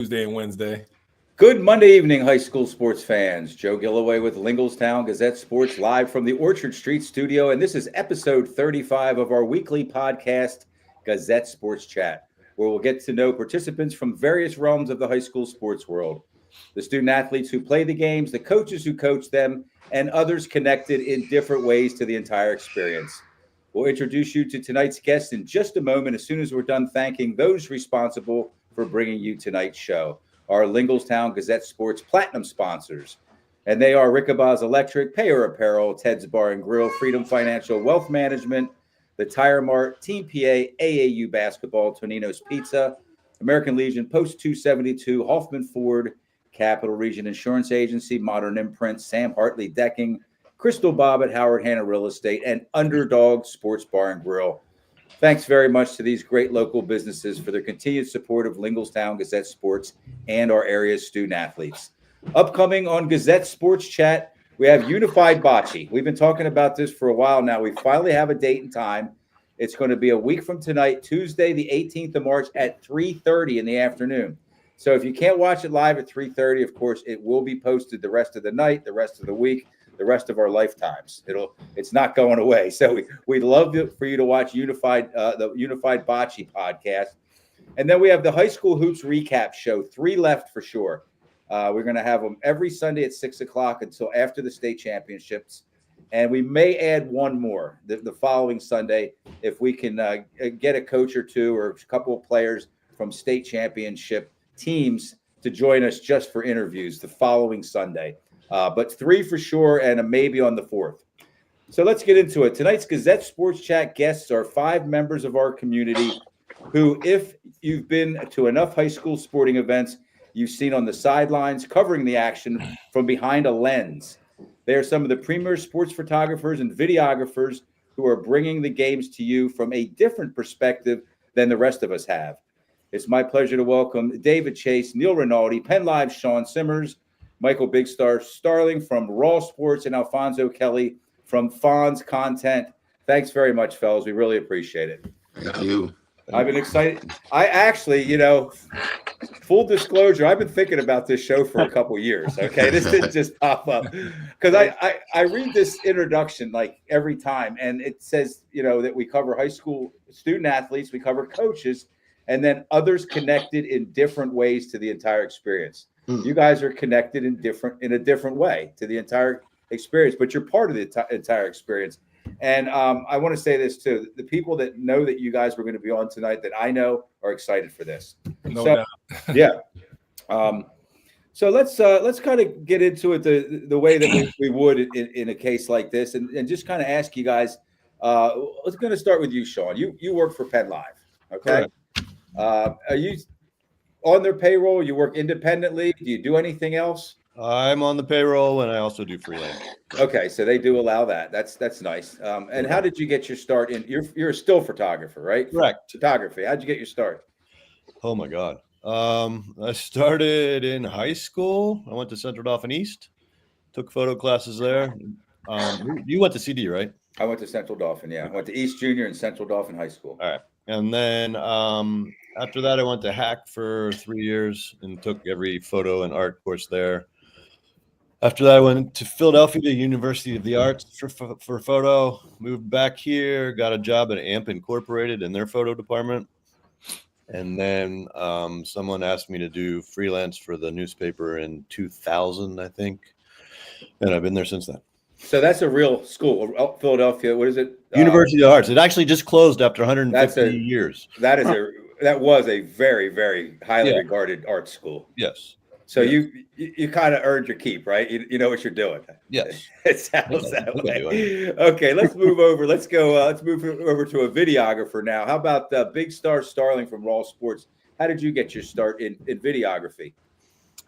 Tuesday and Wednesday. Good Monday evening, high school sports fans. Joe Gillaway with Lingelstown Gazette Sports live from the Orchard Street studio. And this is episode 35 of our weekly podcast, Gazette Sports Chat, where we'll get to know participants from various realms of the high school sports world. The student athletes who play the games, the coaches who coach them, and others connected in different ways to the entire experience. We'll introduce you to tonight's guest in just a moment as soon as we're done thanking those responsible for bringing you tonight's show. Our Lingelstown Gazette Sports Platinum sponsors. And they are Rickabah's Electric, Payer Apparel, Ted's Bar and Grill, Freedom Financial Wealth Management, the Tire Mart, Team PA, AAU Basketball, Tonino's Pizza, American Legion, Post 272, Hoffman Ford, Capital Region Insurance Agency, Modern Imprint, Sam Hartley Decking, Crystal Bobbitt, Howard Hanna Real Estate, and Underdog Sports Bar and Grill. Thanks very much to these great local businesses for their continued support of Lingelstown Gazette Sports and our area's student athletes. Upcoming on Gazette Sports Chat, we have Unified Bocce. We've been talking about this for a while now. We finally have a date and time. It's going to be a week from tonight, Tuesday, the 18th of March at 3:30 in the afternoon. So if you can't watch it live at 3:30, of course, it will be posted the rest of the night, the rest of the week, the rest of our lifetimes. It's not going away. So we'd love for you to watch the Unified Bocce podcast. And then we have the High School Hoops Recap Show, 3 left for sure. We're going to have them every Sunday at 6 o'clock until after the state championships. And we may add one more the following Sunday if we can get a coach or two or a couple of players from state championship teams to join us just for interviews the following Sunday. But 3 for sure and a maybe on the 4th. So let's get into it. Tonight's Gazette Sports Chat guests are 5 members of our community who, if you've been to enough high school sporting events, you've seen on the sidelines covering the action from behind a lens. They are some of the premier sports photographers and videographers who are bringing the games to you from a different perspective than the rest of us have. It's my pleasure to welcome David Chase, Neil Rinaldi, Penn Live's Sean Simmers, Michael Big Star Starling from Raw Sports, and Alfonso Kelly from Fonz Content. Thanks very much, fellas. We really appreciate it. Thank you. I've been excited. I actually, full disclosure, I've been thinking about this show for a couple years. Okay, this didn't just pop up because I read this introduction like every time, and it says that we cover high school student athletes, we cover coaches, and then others connected in different ways to the entire experience. You guys are connected in a different way to the entire experience, but you're part of the entire experience. And I want to say this too: the people that know that you guys were going to be on tonight, that I know, are excited for this. No doubt. Yeah. So let's kind of get into it the way that we would in a case like this, and just kind of ask you guys. Let's going to start with you, Sean. You work for Penn Live, okay? Are you on their payroll? You work independently? Do you do anything else? I'm on the payroll, and I also do freelance. Okay, so they do allow that. That's nice. And how did you get your start in? You're a still photographer, right? Correct. Photography. How'd you get your start? Oh my God. I started in high school. I went to Central Dauphin East, took photo classes there. You went to CD, right? I went to Central Dauphin. Yeah, I went to East Junior and Central Dauphin High School. All right, and then after that, I went to Hack for 3 years and took every photo and art course there. After that, I went to Philadelphia, to University of the Arts for photo. Moved back here, got a job at AMP Incorporated in their photo department. And then someone asked me to do freelance for the newspaper in 2000, I think. And I've been there since then. So that's a real school, Philadelphia. What is it? University of the Arts. It actually just closed after 150 years. That was a very, very highly regarded art school. Yes. So you kind of earned your keep, right? You know what you're doing. Yes. It sounds that way. Okay, let's move over. Let's move over to a videographer now. How about Big Star Starling from Raw Sports? How did you get your start in videography?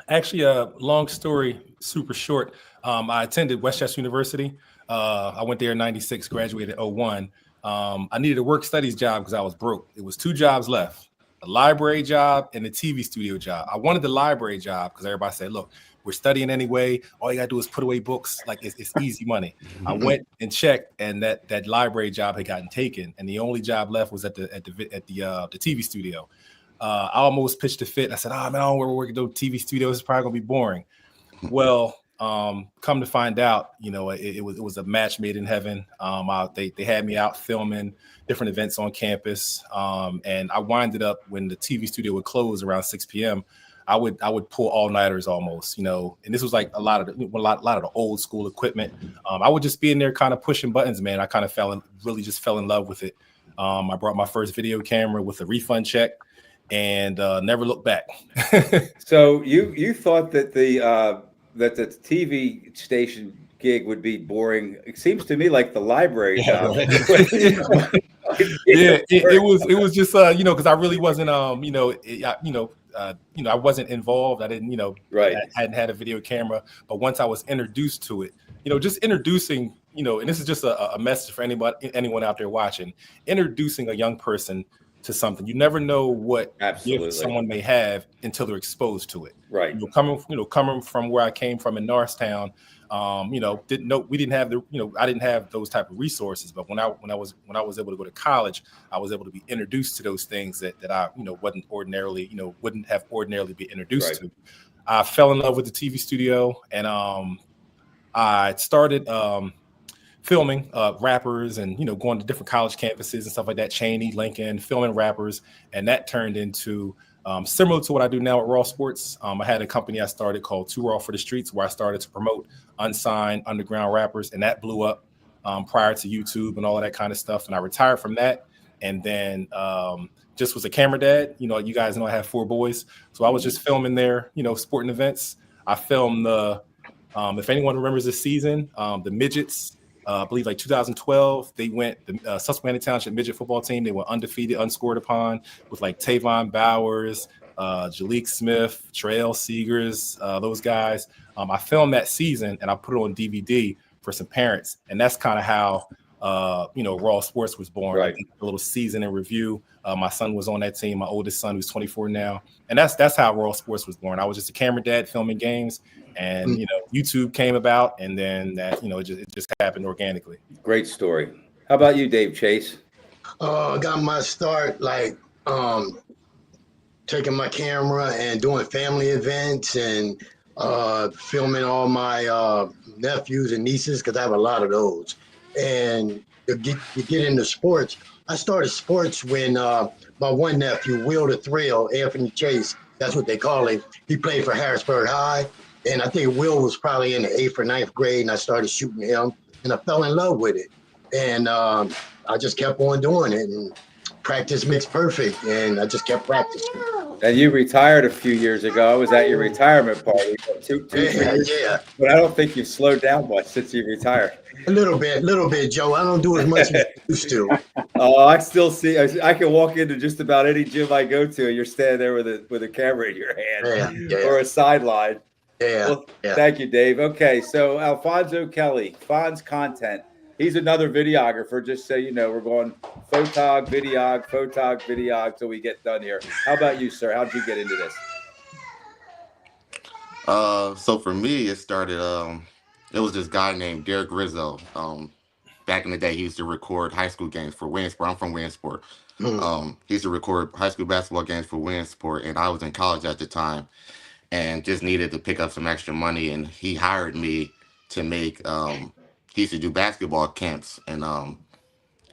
Actually, long story, super short. I attended Westchester University. I went there in 96, graduated 01. I needed a work studies job because I was broke. It was 2 jobs left. A library job and a TV studio job. I wanted the library job because everybody said, look, we're studying anyway. All you got to do is put away books. Like it's easy money. I went and checked, and that library job had gotten taken. And the only job left was at the TV studio. I almost pitched a fit. I said, "Oh man, I don't want to work at no TV studios. It's probably gonna be boring." Well, come to find out, it was a match made in heaven. They had me out filming different events on campus, and I winded up when the TV studio would close around 6 p.m. I would pull all-nighters almost, and this was like a lot of the old school equipment. I would just be in there kind of pushing buttons, man. I kind of fell in love with it. I brought my first video camera with a refund check and never looked back. So you thought that the TV station gig would be boring. It seems to me like the library job. Yeah, it was just because I really wasn't I wasn't involved. I didn't Right. I hadn't had a video camera, but once I was introduced to it, just introducing, and this is just a message for anyone out there watching, introducing a young person to something. You never know what gift someone may have until they're exposed to it. Right. Coming from where I came from in Norristown, I didn't have those type of resources. But when I was able to go to college, I was able to be introduced to those things that I wouldn't have ordinarily been introduced to. I fell in love with the TV studio, and I started filming rappers and going to different college campuses and stuff like that, Cheney, Lincoln, filming rappers, and that turned into similar to what I do now at Raw Sports. I had a company I started called Too Raw for the Streets, where I started to promote unsigned underground rappers, and that blew up prior to YouTube and all of that kind of stuff. And I retired from that, and then just was a camera dad. You guys know I have 4 boys, so I was just filming their sporting events. I filmed if anyone remembers this season, the midgets. I believe like 2012, they went the Susquehanna Township midget football team. They were undefeated, unscored upon, with like Tavon Bowers, Jalik Smith, Trail Seegers, those guys. I filmed that season and I put it on DVD for some parents, and that's kind of how Raw Sports was born. Right. A little season in review. My son was on that team. My oldest son, who's 24 now, and that's how Raw Sports was born. I was just a camera dad filming games. And YouTube came about, and then that it just happened organically. Great story. How about you, Dave Chase? Got my start taking my camera and doing family events and filming all my nephews and nieces, because I have a lot of those. And to get into sports, I started sports when my one nephew, Will the Thrill, Anthony Chase, that's what they call him. He played for Harrisburg High. And I think Will was probably in the 8th or 9th grade, and I started shooting him, and I fell in love with it. And I just kept on doing it, and practice makes perfect, and I just kept practicing. And you retired a few years ago. I was at your retirement party. Two years. Yeah. But I don't think you've slowed down much since you retired. A little bit, Joe. I don't do as much as I used to. Oh, I still see. I can walk into just about any gym I go to, and you're standing there with a camera in your hand or a sideline. Yeah. Well, thank you, Dave. Okay, so Alfonso Kelly, Fonz Content. He's another videographer. Just so you know, we're going photog, videog till we get done here. How about you, sir? How did you get into this? So for me, it started. It was this guy named Derek Rizzo. Back in the day, he used to record high school games for Williamsport. I'm from Williamsport. He used to record high school basketball games for Williamsport, and I was in college at the time, and just needed to pick up some extra money. And he hired me to make. He used to do basketball camps, and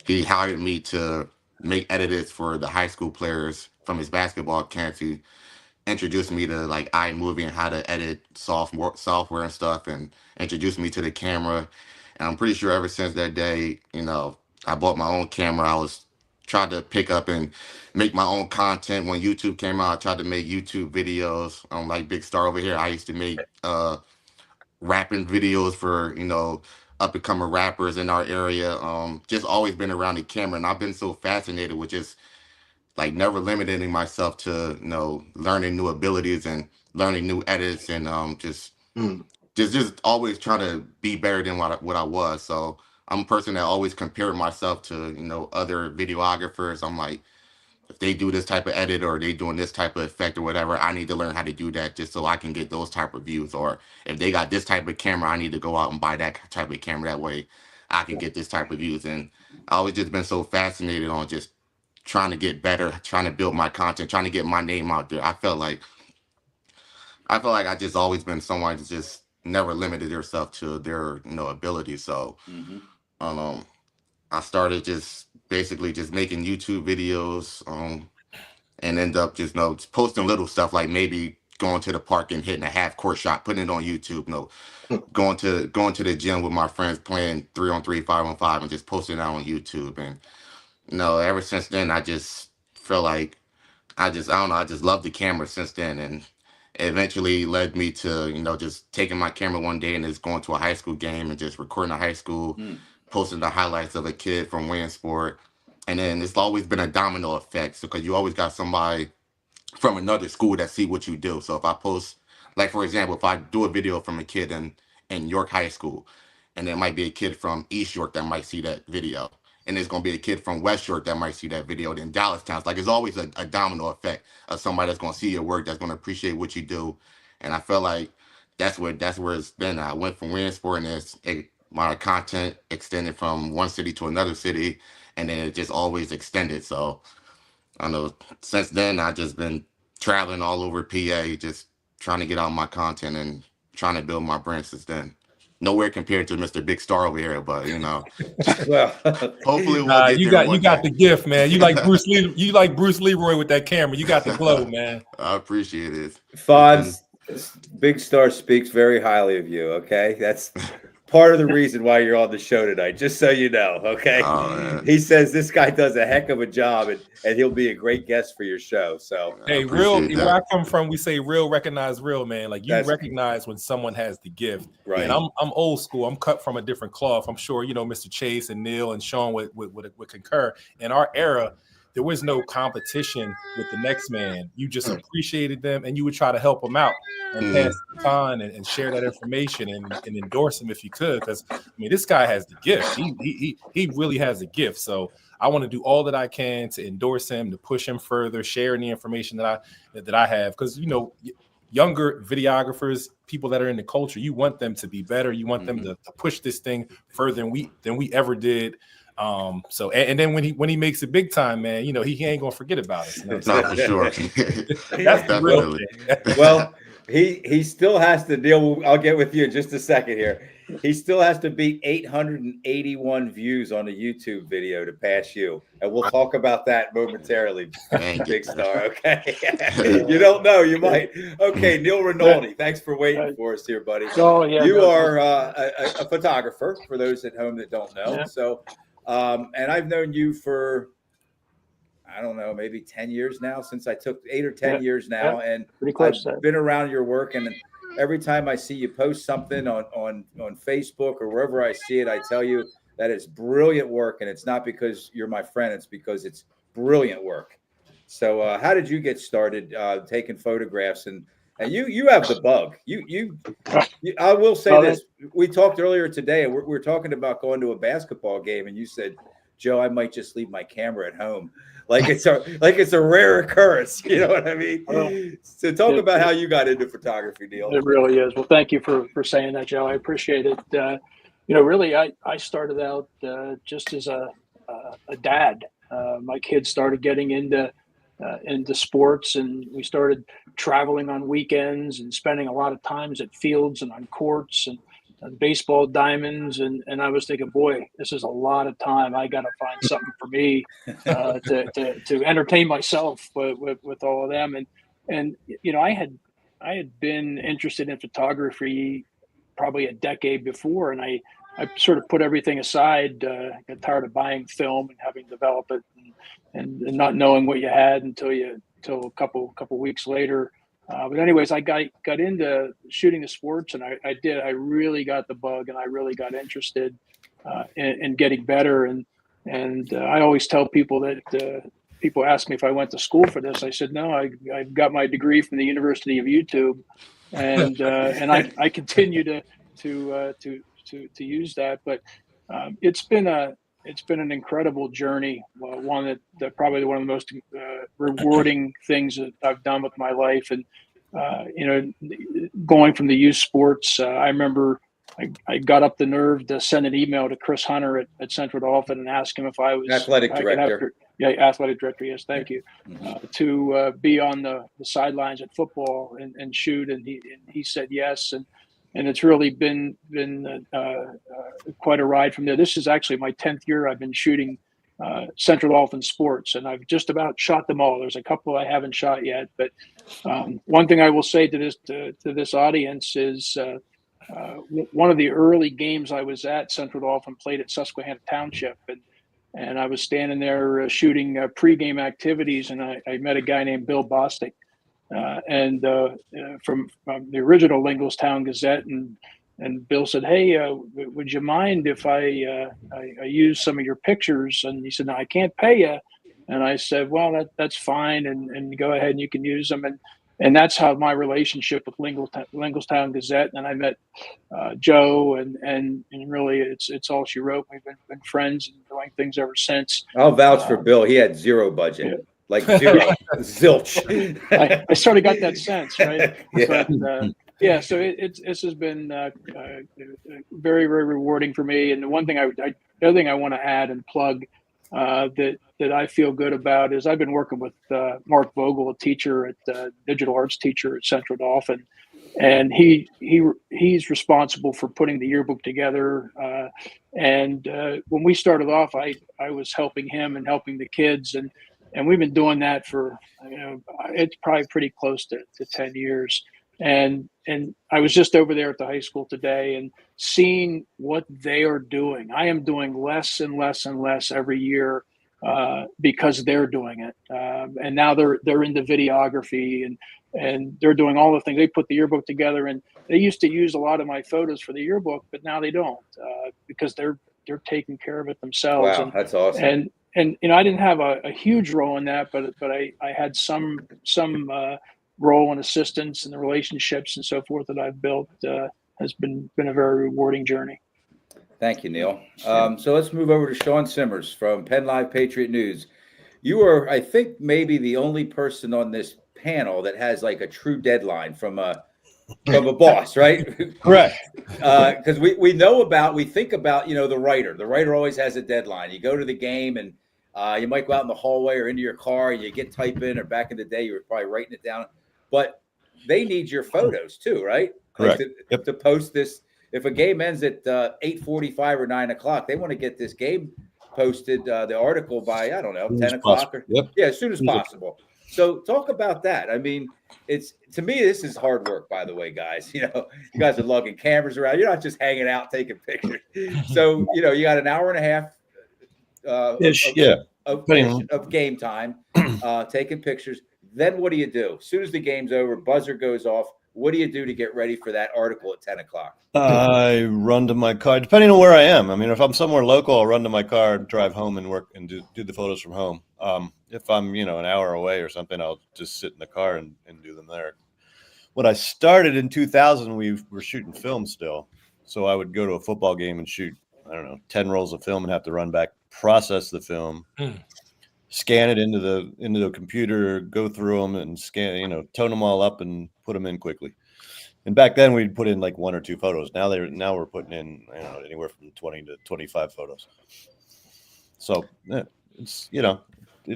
he hired me to make edits for the high school players from his basketball camps. He introduced me to like iMovie and how to edit software and stuff, and introduced me to the camera. And I'm pretty sure ever since that day, I bought my own camera. I was trying to pick up and make my own content. When YouTube came out, I tried to make YouTube videos. Like Big Star over here, I used to make rapping videos for, up and coming rappers in our area. Just always been around the camera, and I've been so fascinated with just like never limiting myself to learning new abilities and learning new edits, and just always trying to be better than what I was. So I'm a person that always compared myself to other videographers. I'm like, if they do this type of edit or they doing this type of effect or whatever, I need to learn how to do that just so I can get those type of views. Or if they got this type of camera, I need to go out and buy that type of camera. That way I can get this type of views. And I always just been so fascinated on just trying to get better, trying to build my content, trying to get my name out there. I feel like I just always been someone that just never limited themselves to their ability. So um, I started just basically just making YouTube videos and end up just just posting little stuff like maybe going to the park and hitting a half court shot, putting it on YouTube. Going to the gym with my friends playing 3-on-3, 5-on-5, and just posting it out on YouTube. And ever since then I just feel like I don't know, I just love the camera since then. And it eventually led me to, just taking my camera one day and just going to a high school game and just recording a high school, posting the highlights of a kid from Williamsport. And then it's always been a domino effect. So, because you always got somebody from another school that see what you do. So if I post, like, for example, if I do a video from a kid in York High School, and there might be a kid from East York that might see that video. And there's going to be a kid from West York that might see that video. Then Dallas Town. Like, it's always a domino effect of somebody that's going to see your work, that's going to appreciate what you do. And I feel like that's where it's been. I went from Williamsport, and my content extended from one city to another city, and then it just always extended. So I know since then I've just been traveling all over PA, just trying to get out my content and trying to build my brand since then. Nowhere compared to Mr. Big Star over here, but Well, hopefully we'll get you there got day. the gift, man. You like Bruce Lee. You like Bruce Leroy with that camera. You got the glow, man. I appreciate it. Fonz, Big Star speaks very highly of you. Okay, that's part of the reason why you're on the show tonight. Just so you know. Okay, he says this guy does a heck of a job, and he'll be a great guest for your show. So hey, real. Where I come from, we say real recognize real, man. Like, you recognize when someone has the gift. Right. And I'm old school. I'm cut from a different cloth. I'm sure Mr. Chase and Neil and Sean would concur. In our era, there was no competition with the next man. You just appreciated them, and you would try to help them out and pass the baton and share that information and endorse him if you could. Because this guy has the gift. He really has a gift. So I want to do all that I can to endorse him, to push him further, sharing the information that I have. Because younger videographers, people that are in the culture, you want them to be better. You want them to push this thing further than we ever did. So and then when he makes it big time, man, he ain't gonna forget about us. Not for sure. That's the real thing. Well, he still has to deal. I'll get with you in just a second here. He still has to beat 881 views on a YouTube video to pass you, and we'll talk about that momentarily. Big Star, okay? You don't know, you might. Okay, Neil Rinaldi, thanks for waiting for us here, buddy. Oh, yeah, you are a photographer, for those at home that don't know. Yeah. So, and I've known you for, I don't know, maybe 10 years now, since I took 8 or 10 years now, and pretty close. I've been around your work, and every time I see you post something on Facebook or wherever I see it, I tell you that it's brilliant work, and it's not because you're my friend, it's because it's brilliant work. So how did you get started taking photographs? And you have the bug. You I will say this. We talked earlier today, and we're talking about going to a basketball game, and you said, Joe, I might just leave my camera at home. Like it's a rare occurrence, you know what I mean? Well, so talk about how you got into photography, Neil. It really is. Well, thank you for saying that, Joe. I appreciate it. Really, I started out just as a dad. My kids started getting into sports, and we started traveling on weekends and spending a lot of times at fields and on courts and baseball diamonds, and I was thinking, boy, this is a lot of time. I got to find something for me to entertain myself with all of them. And I had been interested in photography probably a decade before, and I sort of put everything aside. Got tired of buying film and having to develop it, and not knowing what you had until a couple weeks later. But anyways, I got into shooting the sports, and I really got the bug, and I really got interested in getting better. And I always tell people that people ask me if I went to school for this. I said, no, I got my degree from the University of YouTube, and I continue to use that. But it's been an incredible journey. One that probably one of the most rewarding things that I've done with my life. And going from the youth sports, I remember I got up the nerve to send an email to Chris Hunter at Central Dolphin and ask him if I was Athletic I could director. athletic director. Yes, thank you. Mhm. To be on the sidelines at football and shoot, and he said yes, and it's really been quite a ride from there. This is actually my 10th year I've been shooting Central Dolphin sports, and I've just about shot them all. There's a couple I haven't shot yet, but one thing I will say to this audience is one of the early games I was at, Central Dolphin played at Susquehanna Township, and I was standing there shooting pregame activities, and I met a guy named Bill Bostic, from the original Linglestown Gazette, and Bill said, "Hey, would you mind if I use some of your pictures?" And he said, "No, I can't pay you." And I said, "Well, that's fine, and go ahead and you can use them." And that's how my relationship with Linglestown Gazette. And I met Joe, and really it's all she wrote. We've been friends and doing things ever since. I'll vouch for Bill. He had zero budget. Yeah. Like zero, zilch. I sort of got that sense, right? Yeah. But, yeah, so this has been very, very rewarding for me. And the other thing I want to add and plug that I feel good about is I've been working with Mark Vogel, a teacher at digital arts teacher at Central Dolphin, and he's responsible for putting the yearbook together. And when we started off, I was helping him and helping the kids, and we've been doing that for it's probably pretty close to 10 years. And I was just over there at the high school today and seeing what they are doing. I am doing less and less and less every year because they're doing it. And now they're into videography and they're doing all the things. They put the yearbook together, and they used to use a lot of my photos for the yearbook, but now they don't because they're taking care of it themselves. Wow, that's awesome. And I didn't have a huge role in that, but I had some role and assistance, and the relationships and so forth that I've built has been a very rewarding journey. Thank you, Neil. So let's move over to Sean Simmers from Penn Live Patriot News. You are, I think, maybe the only person on this panel that has like a true deadline from a boss, right? Correct. Because we think about, the writer. The writer always has a deadline. You go to the game and you might go out in the hallway or into your car and you get typing, or back in the day, you were probably writing it down. But they need your photos too, right? Correct. Like to post this. If a game ends at 8:45 or 9 o'clock, they want to get this game posted, the article by, I don't know, 10 o'clock. As soon as possible. So talk about that. I mean, to me, this is hard work, by the way, guys. You guys are lugging cameras around. You're not just hanging out taking pictures. So, you got an hour and a half of game time, taking pictures. Then what do you do? As soon as the game's over, buzzer goes off, what do you do to get ready for that article at 10 o'clock? I run to my car, depending on where I am. I mean, if I'm somewhere local, I'll run to my car, drive home and work and do the photos from home. If I'm, an hour away or something, I'll just sit in the car and do them there. When I started in 2000, we were shooting film still. So I would go to a football game and shoot, 10 rolls of film and have to run back, process the film, scan it into the computer, go through them and scan, tone them all up and put them in quickly. And back then we'd put in like 1 or 2 photos. Now we're putting in anywhere from 20 to 25 photos. So it's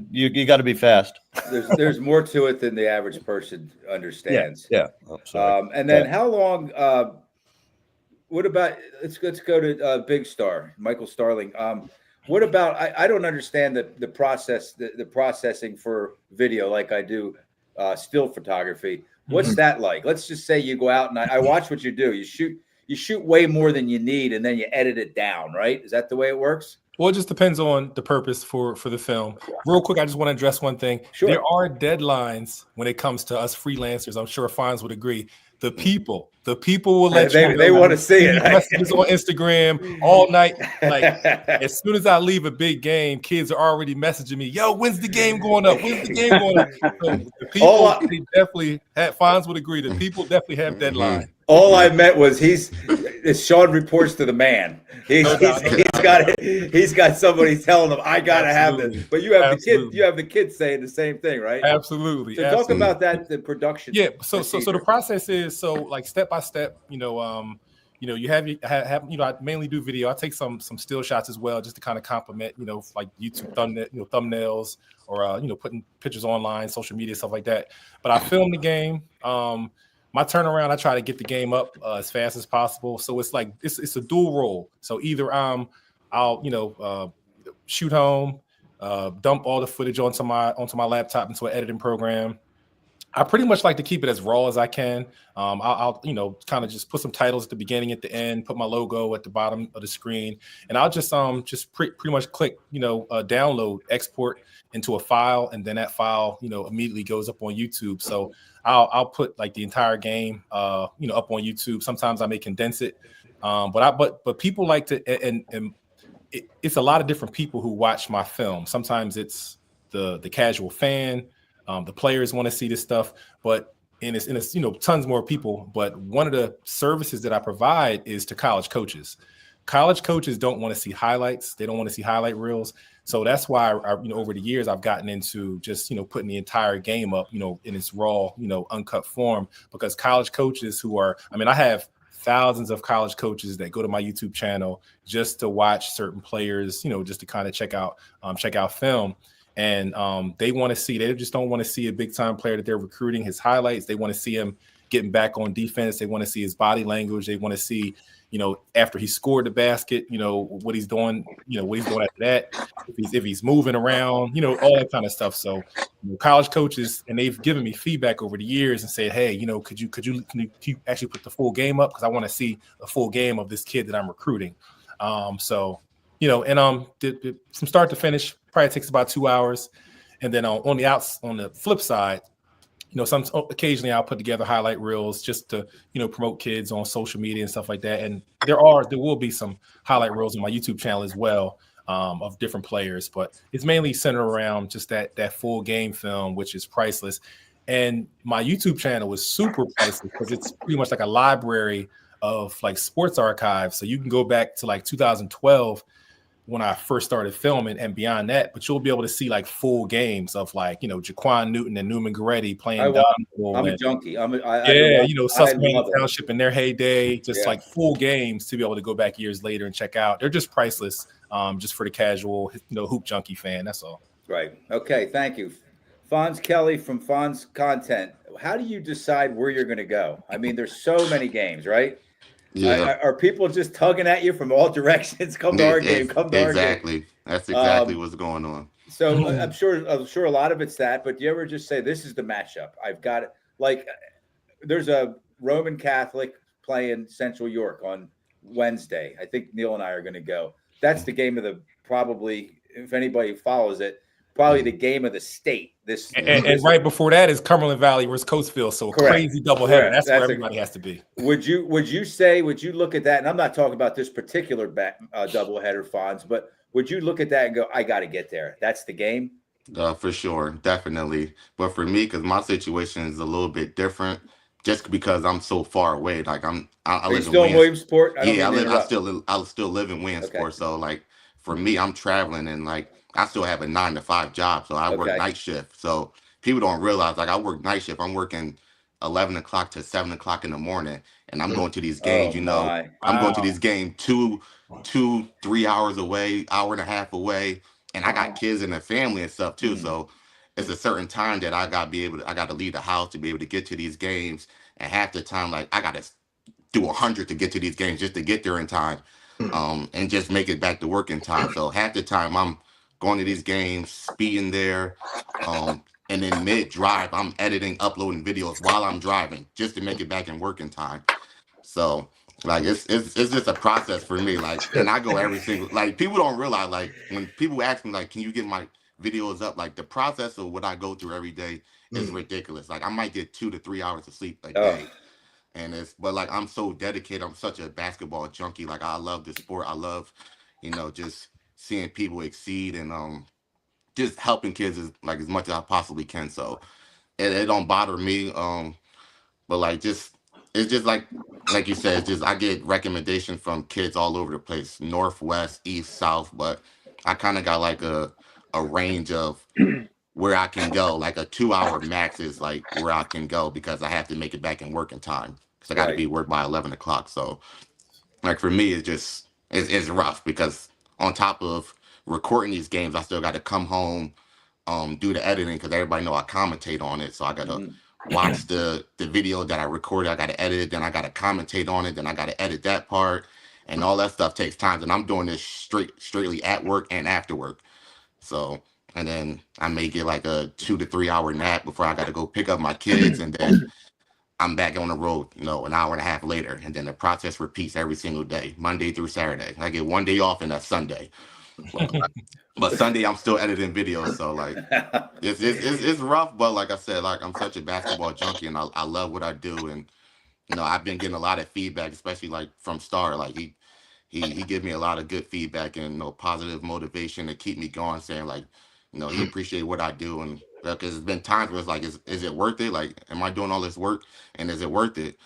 you got to be fast. There's more to it than the average person understands. Yeah. And then how long? What about? Let's go to Big Star, Michael Starling. What about? I don't understand the process, the processing for video like I do still photography. What's that like? Let's just say you go out and I watch what you do. You shoot way more than you need, and then you edit it down, right? Is that the way it works? Well, it just depends on the purpose for the film. Real quick, I just want to address one thing. Sure. There are deadlines when it comes to us freelancers. I'm sure Fines would agree. The people will let you know. They want to see it. Messages on Instagram all night. Like as soon as I leave a big game, kids are already messaging me. Yo, when's the game going up? When's the game going up? So the people they definitely have. Fines would agree. The people definitely have deadlines. All I meant was Sean reports to the man. He's got somebody telling him I gotta have this. But you have the kids saying the same thing, right? Absolutely. So talk about that, the production. Yeah. So the process is like step by step. you have I mainly do video. I take some still shots as well, just to kind of complement, like YouTube thumbnails or putting pictures online, social media, stuff like that. But I film the game. My turnaround, I try to get the game up as fast as possible. So it's like it's a dual role. So either I'll shoot home, dump all the footage onto my laptop into an editing program. I pretty much like to keep it as raw as I can. I'll kind of just put some titles at the beginning, at the end, put my logo at the bottom of the screen, and I'll just pretty much click download, export into a file, and then that file immediately goes up on YouTube. So I'll put like the entire game up on YouTube. Sometimes I may condense it, but people like to, and it's a lot of different people who watch my film. Sometimes it's the casual fan. The players want to see this stuff, but it's tons more people. But one of the services that I provide is to college coaches. College coaches don't want to see highlights. They don't want to see highlight reels. So that's why over the years I've gotten into just putting the entire game up in its raw uncut form, because college coaches I have thousands of college coaches that go to my YouTube channel just to watch certain players, just to kind of check out film. And they just don't want to see a big time player that they're recruiting, his highlights. They want to see him getting back on defense. They want to see his body language. They want to see, after he scored the basket, what he's doing, what he's doing after that, if he's moving around, all that kind of stuff. So college coaches, and they've given me feedback over the years and said, hey, could you actually put the full game up? Because I want to see a full game of this kid that I'm recruiting. From start to finish, probably takes about 2 hours. And then on the flip side, occasionally I'll put together highlight reels just to, promote kids on social media and stuff like that. And there will be some highlight reels on my YouTube channel as well, of different players, but it's mainly centered around just that full game film, which is priceless. And my YouTube channel is super priceless because it's pretty much like a library of like sports archives. So you can go back to like 2012 when I first started filming and beyond that, but you'll be able to see like full games of like, Jaquan Newton and Newman Goretti playing. I'm a junkie. Susquehanna Township in their heyday, like full games to be able to go back years later and check out. They're just priceless, just for the casual, hoop junkie fan. That's all. Right. Okay. Thank you. Fonz Kelly from Fonz Content. How do you decide where you're going to go? I mean, there's so many games, right? Yeah. Are people just tugging at you from all directions? Come to our game. Come to our game. Exactly. That's exactly what's going on. So I'm sure a lot of it's that. But do you ever just say, "This is the matchup. I've got it." Like, there's a Roman Catholic playing Central York on Wednesday. I think Neil and I are going to go. That's the game of probably, if anybody follows it, probably the game of the state. And right before that is Cumberland Valley versus Coatesville. So a crazy doubleheader. That's where everybody has to be. Would you look at that? And I'm not talking about this particular doubleheader, Fonz, but would you look at that and go, I got to get there? That's the game? For sure. Definitely. But for me, because my situation is a little bit different, just because I'm so far away. Like I live in Williamsport? I still live in Williamsport. Okay. So like for me, I'm traveling and like I still have a 9-to-5 job, so I work night shift. So people don't realize, like, I work night shift. I'm working 11 o'clock to 7 o'clock in the morning, and I'm going to these games. I'm going to these games 2-3 hours away, hour and a half away, and I got kids and a family and stuff too. So it's a certain time that I got to leave the house to be able to get to these games, and half the time, like, I got to do 100 to get to these games just to get there in time, and just make it back to work in time. So half the time I'm going to these games, speeding there, and then mid-drive, I'm editing, uploading videos while I'm driving just to make it back in working time. So, like, it's just a process for me. Like, and I go every single, like, people don't realize, like, when people ask me, like, can you get my videos up? Like, the process of what I go through every day is ridiculous. Like, I might get 2 to 3 hours of sleep a day. And but like, I'm so dedicated. I'm such a basketball junkie. Like, I love the sport. I love, just seeing people exceed and just helping kids as much as I possibly can. So it don't bother me. But like, it's just like you said, it's just I get recommendations from kids all over the place, northwest, east, south. But I kind of got like a range of where I can go. Like a 2-hour max is like where I can go because I have to make it back in working time because I got to be at work by 11 o'clock. So like for me, it's rough because on top of recording these games, I still got to come home, do the editing because everybody know I commentate on it. So I got to watch the video that I recorded. I got to edit it, then I got to commentate on it, then I got to edit that part, and all that stuff takes time. And I'm doing this straightly at work and after work. So, and then I may get like a 2 to 3 hour nap before I got to go pick up my kids, and then I'm back on the road, an hour and a half later, and then the process repeats every single day, Monday through Saturday. I get one day off, and that's Sunday. But Sunday I'm still editing videos, so like it's rough. But like I said, like I'm such a basketball junkie, and I love what I do, and I've been getting a lot of feedback, especially like from Star. Like he gives me a lot of good feedback and positive motivation to keep me going, saying like he appreciate what I do, and because there's been times where it's like, is it worth it? Like, am I doing all this work, and is it worth it?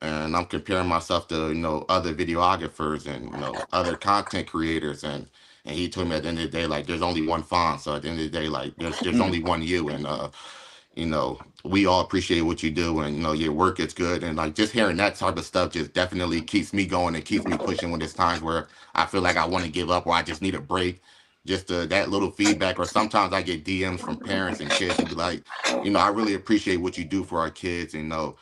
And I'm comparing myself to other videographers and other content creators, and he told me at the end of the day, like, there's only one font, so at the end of the day, like, there's only one you, and we all appreciate what you do, and your work is good, and like just hearing that type of stuff just definitely keeps me going and keeps me pushing when there's times where I feel like I want to give up or I just need a break. Just that little feedback, or sometimes I get DMs from parents and kids who be like, I really appreciate what you do for our kids, and the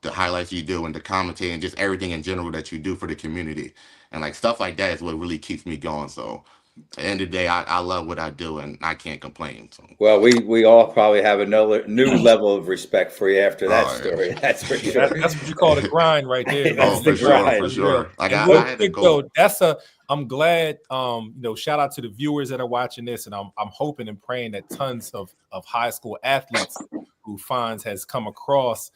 highlights you do and the commentating and just everything in general that you do for the community, and like stuff like that is what really keeps me going. So at the end of the day, I love what I do, and I can't complain. So. Well, we all probably have another new level of respect for you after that story. Yeah. That's for sure. That's what you call the grind right there. That's for sure. Like I had to go. I'm glad. Shout out to the viewers that are watching this, and I'm hoping and praying that tons of high school athletes who Fonz has come across,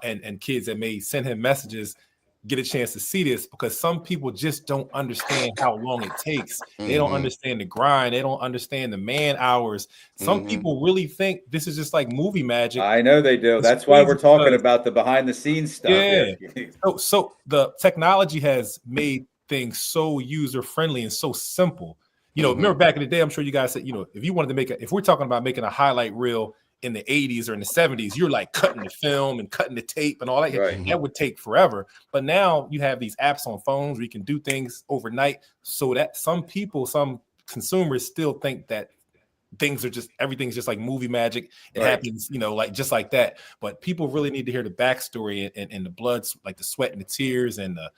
and kids that may send him messages, get a chance to see this, because some people just don't understand how long it takes. They don't understand the grind. They don't understand the man hours. Some people really think this is just like movie magic. I know they do. That's why we're talking about the behind the scenes stuff. Yeah. So the technology has made things so user friendly and so simple. Remember back in the day, I'm sure you guys said, if you wanted to if we're talking about making a highlight reel in the 80s or in the 70s, you're like cutting the film and cutting the tape and all that. Right. That would take forever. But now you have these apps on phones where you can do things overnight, so that some consumers still think that everything's just like movie magic. It happens, like just like that. But people really need to hear the backstory and the blood, like the sweat and the tears and the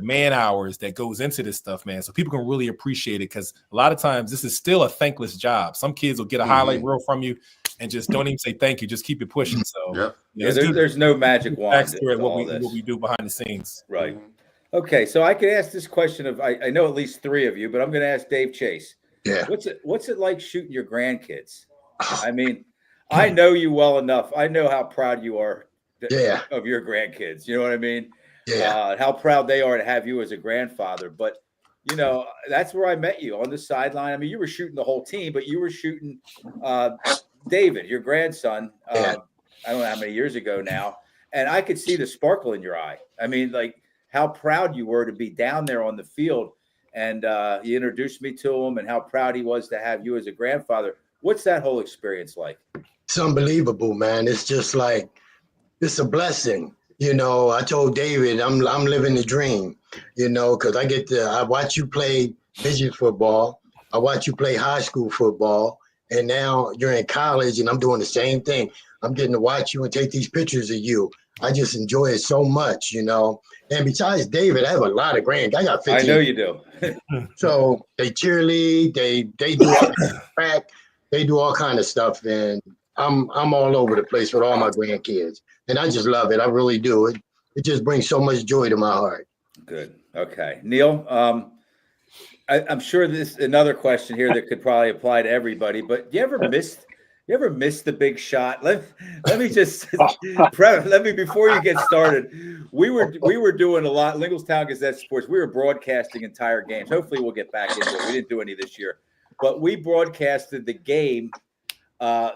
man hours that goes into this stuff, man. So people can really appreciate it, because a lot of times this is still a thankless job. Some kids will get a highlight reel from you and just don't even say thank you, just keep it pushing. So there's no magic wand. Backstory what we do behind the scenes. Right. Okay, so I could ask this question of I know at least three of you, but I'm going to ask Dave Chase. Yeah. What's it like shooting your grandkids? I mean, I know you well enough. I know how proud you are of your grandkids. You know what I mean? Yeah. How proud they are to have you as a grandfather. But, that's where I met you, on the sideline. I mean, you were shooting the whole team, but you were shooting David, your grandson. I don't know how many years ago now. And I could see the sparkle in your eye. I mean, like how proud you were to be down there on the field. And he introduced me to him, and how proud he was to have you as a grandfather. What's that whole experience like? It's unbelievable, man. It's just like, it's a blessing. I told David, I'm living the dream, because I watch you play midget football. I watch you play high school football. And now you're in college, and I'm doing the same thing. I'm getting to watch you and take these pictures of you. I just enjoy it so much, And besides David, I have a lot of I got 15. I know you do. So they cheerlead, they do all kind of track, they do all kind of stuff, and I'm all over the place with all my grandkids, and I just love it. I really do. It just brings so much joy to my heart. Good. Okay, Neil. I'm sure this another question here that could probably apply to everybody, but you ever miss the big shot? Let me just before you get started. We were doing a lot. Linglestown Gazette Sports. We were broadcasting entire games. Hopefully, we'll get back into it. We didn't do any this year, but we broadcasted the game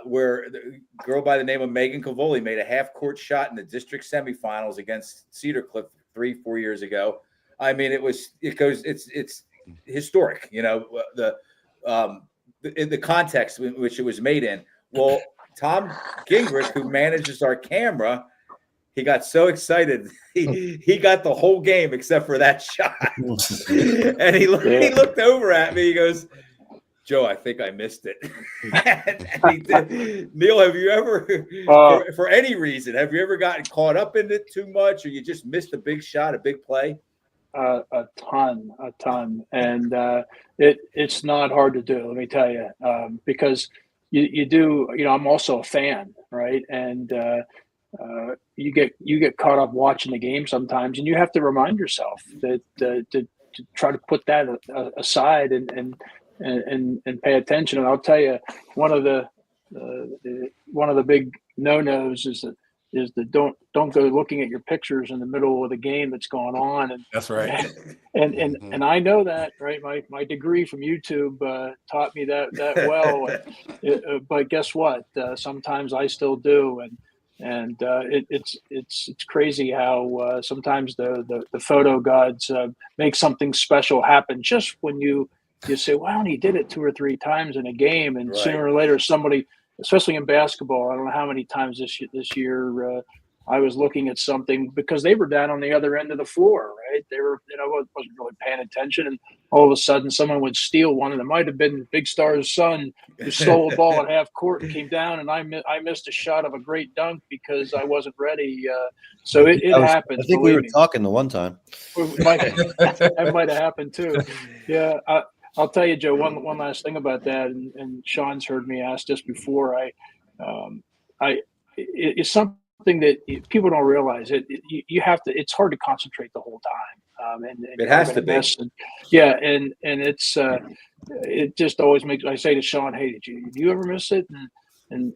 where the girl by the name of Megan Cavoli made a half-court shot in the district semifinals against Cedar Cliff 3-4 years ago. I mean, it's historic. The context in which it was made in. Well, Tom Gingrich, who manages our camera, he got so excited he got the whole game except for that shot. And he looked over at me. He goes, Joe, I think I missed it. And he did. Neil, have you ever, for any reason, have you ever gotten caught up in it too much, or you just missed a big shot, a big play? A ton, and it's not hard to do. Let me tell you, because you do. You know, I'm also a fan, right? And you get caught up watching the game sometimes, and you have to remind yourself that to try to put that aside and pay attention. And I'll tell you, one of the big no-nos is that don't go looking at your pictures in the middle of the game that's going on. And that's right. And I know that, right? My degree from YouTube taught me that well. But guess what? Sometimes I still do, and it's crazy how sometimes the photo gods make something special happen just when you say, wow, and he did it 2 or 3 times in a game, and sooner or later somebody, especially in basketball, I don't know how many times this year I was looking at something because they were down on the other end of the floor, right? They were, wasn't really paying attention, and all of a sudden someone would steal one, and it might have been Big Star's son who stole a ball at half court and came down, and I missed a shot of a great dunk because I wasn't ready. So it happens. I think we were talking the one time. That might have happened too. Yeah. I'll tell you, Joe, one last thing about that, and Sean's heard me ask this before. It's something that people don't realize. You have to. It's hard to concentrate the whole time. And it has to be. And it's it just always makes. I say to Sean, hey, did you ever miss it? And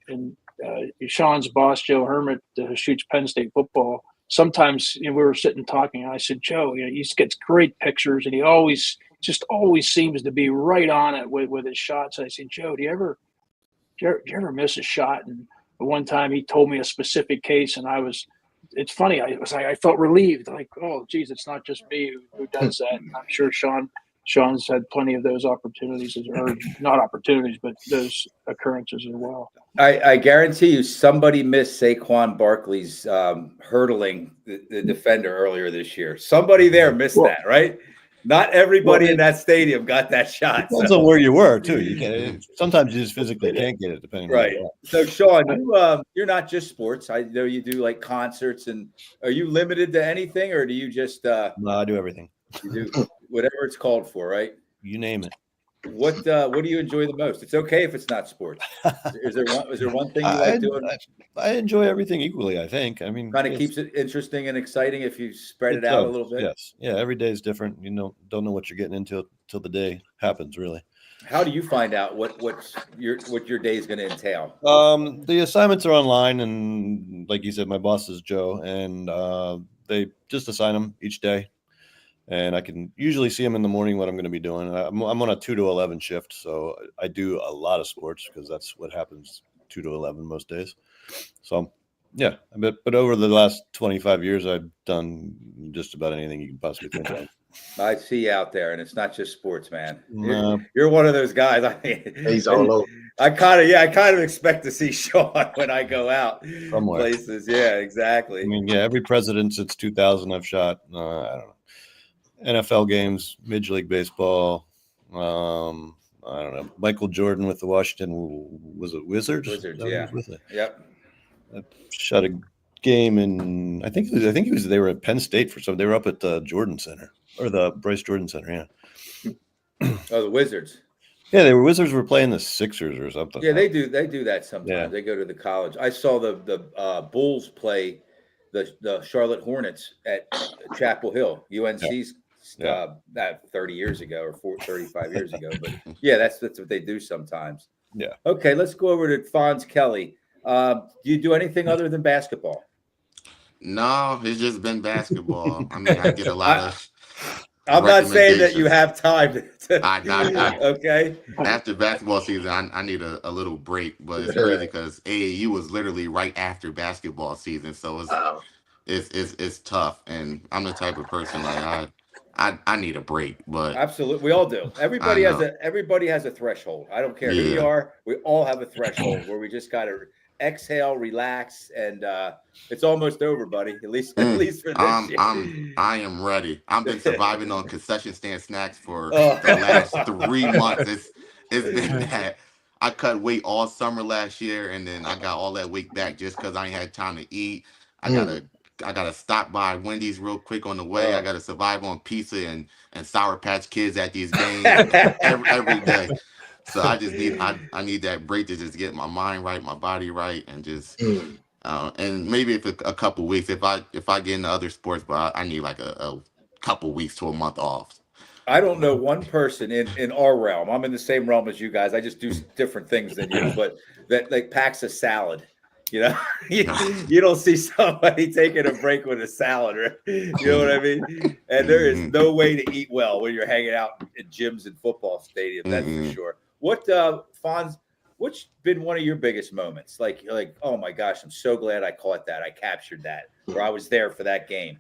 Sean's boss, Joe Hermit, who shoots Penn State football. Sometimes we were sitting talking, and I said, Joe, he gets great pictures, and he always seems to be right on it with his shots. I said, Joe, do you ever miss a shot? And one time he told me a specific case, and it's funny. I felt relieved, like, oh, geez, it's not just me who does that. And I'm sure Sean's had plenty of those opportunities, or not opportunities, but those occurrences as well. I guarantee you somebody missed Saquon Barkley's hurdling the defender earlier this year. Somebody there missed that, right? Not everybody in that stadium got that shot. Depends on where you were, too. You can't. Sometimes you just physically can't get it, depending. Right. On so, Sean, you're not just sports. I know you do like concerts, and are you limited to anything, or do you just? No, I do everything. You do whatever it's called for, right? You name it. What do you enjoy the most? It's okay if it's not sports. Is there one thing you like doing? I enjoy everything equally, I think. I mean, kind of keeps it interesting and exciting if you spread it out a little bit. Yes. Yeah, every day is different. You don't know what you're getting into till the day happens, really. How do you find out what your day is going to entail? The assignments are online, and like you said, my boss is Joe, and they just assign them each day. And I can usually see them in the morning what I'm going to be doing. I'm on a 2 to 11 shift, so I do a lot of sports because that's what happens 2 to 11 most days. So, yeah, but over the last 25 years, I've done just about anything you can possibly think of. I see you out there, and it's not just sports, man. You're one of those guys. I mean, he's all over. I kind of expect to see Sean when I go out somewhere. Places. Yeah, exactly. I mean, yeah, every president since 2000 I've shot. I don't know. NFL games, Major League Baseball. I don't know. Michael Jordan with the Washington Wizards. Wizards, yeah. Yep. I shot a game in. I think he was. They were at Penn State for some. They were up at the Jordan Center or the Bryce Jordan Center. Yeah. Oh, the Wizards. Yeah, they were Wizards were playing the Sixers or something. Yeah, they do that sometimes. Yeah. They go to the college. I saw the Bulls play the Charlotte Hornets at Chapel Hill, UNC's. That 30 years ago or 35 years ago, but yeah, that's what they do sometimes. Yeah. Okay, let's go over to Fonz Kelly. Do you do anything other than basketball? No, it's just been basketball. I mean, I get a lot of. I'm not saying that you have time I okay. After basketball season, I need a little break, but it's crazy because AAU was literally right after basketball season, so it's tough, and I'm the type of person like I need a break, but absolutely, we all do. Everybody has a threshold. I don't care who you are. We all have a threshold where we just got to exhale, relax, and it's almost over, buddy. At least for this year. I am ready. I've been surviving on concession stand snacks for Oh. the last 3 months. It's been that. I cut weight all summer last year, and then I got all that weight back just because I ain't had time to eat. I gotta stop by Wendy's real quick on the way. I gotta survive on pizza and Sour Patch Kids at these games every day. So I just need I need that break to just get my mind right, my body right, and just and maybe if a couple weeks if I get into other sports, but I need like a couple weeks to a month off. I don't know one person in our realm. I'm in the same realm as you guys. I just do different things than you, but that like packs a salad. You know, you don't see somebody taking a break with a salad, right? You know what I mean? And there is no way to eat well when you're hanging out in gyms and football stadiums. That's for sure. What Fonz? What's been one of your biggest moments? Like, oh my gosh, I'm so glad I caught that. I captured that, or I was there for that game.